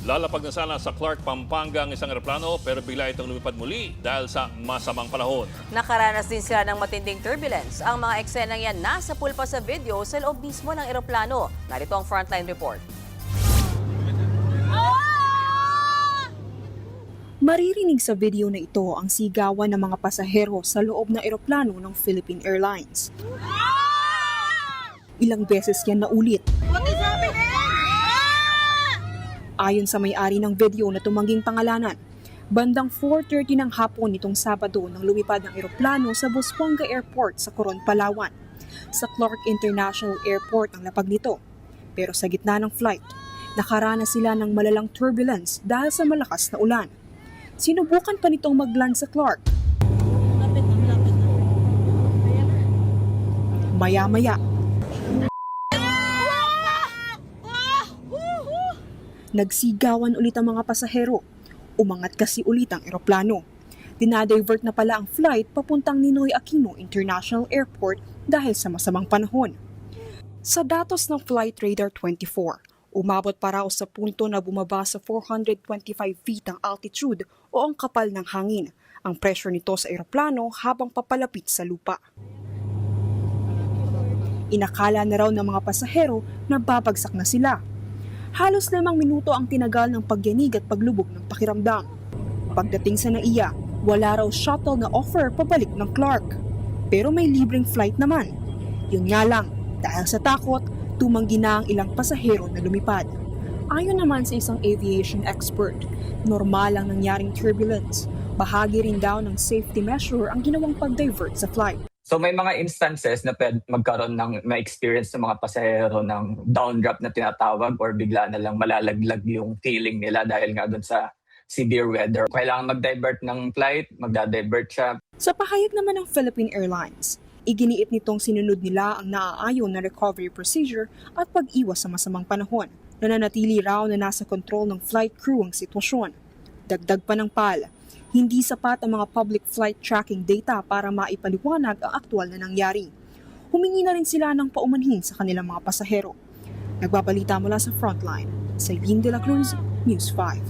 Lalapag na sana sa Clark, Pampanga ang isang eroplano pero bigla itong lumipad muli dahil sa masamang panahon. Nakaranas din sila ng matinding turbulence. Ang mga eksenang yan nasa pool pa sa video sa loob mismo ng eroplano. Narito ang frontline report. Maririnig sa video na ito ang sigawan ng mga pasahero sa loob ng eroplano ng Philippine Airlines. Ilang beses yan naulit. Ayon sa may-ari ng video na tumangging pangalanan, bandang 4:30 ng hapon nitong Sabado nang lumipad ang eroplano sa Busuanga Airport sa Coron, Palawan. Sa Clark International Airport ang lapag nito. Pero sa gitna ng flight, nakaranas sila ng malalang turbulence dahil sa malakas na ulan. Sinubukan pa nitong mag-land sa Clark. Maya-maya, nagsigawan ulit ang mga pasahero. Umangat kasi ulit ang eroplano. Dinadivert na pala ang flight papuntang Ninoy Aquino International Airport dahil sa masamang panahon. Sa datos ng Flight Radar 24, umabot pa raw sa punto na bumaba sa 425 feet ang altitude o ang kapal ng hangin, ang pressure nito sa eroplano habang papalapit sa lupa. Inakala na raw ng mga pasahero na babagsak na sila. Halos 5 minuto ang tinagal ng pagyanig at paglubog ng pakiramdam. Pagdating sa NAIA, wala raw shuttle na offer pabalik ng Clark. Pero may libreng flight naman. Yun nga lang, dahil sa takot, tumanggi na ang ilang pasahero na lumipad. Ayon naman sa isang aviation expert, normal ang nangyaring turbulence. Bahagi rin daw ng safety measure ang ginawang pag-divert sa flight. So may mga instances na pwede magkaroon ng ma-experience ng mga pasahero ng downdraft na tinatawag or bigla na lang malalaglag yung feeling nila dahil nga doon sa severe weather. Kailangan mag-divert ng flight, magda-divert siya. Sa pahayag naman ng Philippine Airlines, iginiit nitong sinunod nila ang naaayon na recovery procedure at pag-iwas sa masamang panahon. Nananatili raw na nasa kontrol ng flight crew ang sitwasyon. Dagdag pa ng PAL, hindi sapat ang mga public flight tracking data para maipaliwanag ang aktwal na nangyari. Humingi na rin sila ng paumanhin sa kanilang mga pasahero. Nagbabalita mula sa Frontline, Sailin de la Cruz, News 5.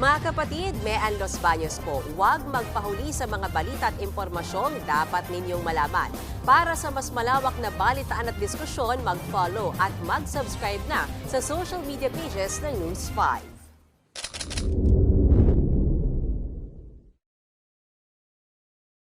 Mga kapatid, Mean Los Baños po, huwag magpahuli sa mga balita at impormasyong dapat ninyong malaman. Para sa mas malawak na balitaan at diskusyon, mag-follow at mag-subscribe na sa social media pages ng News 5.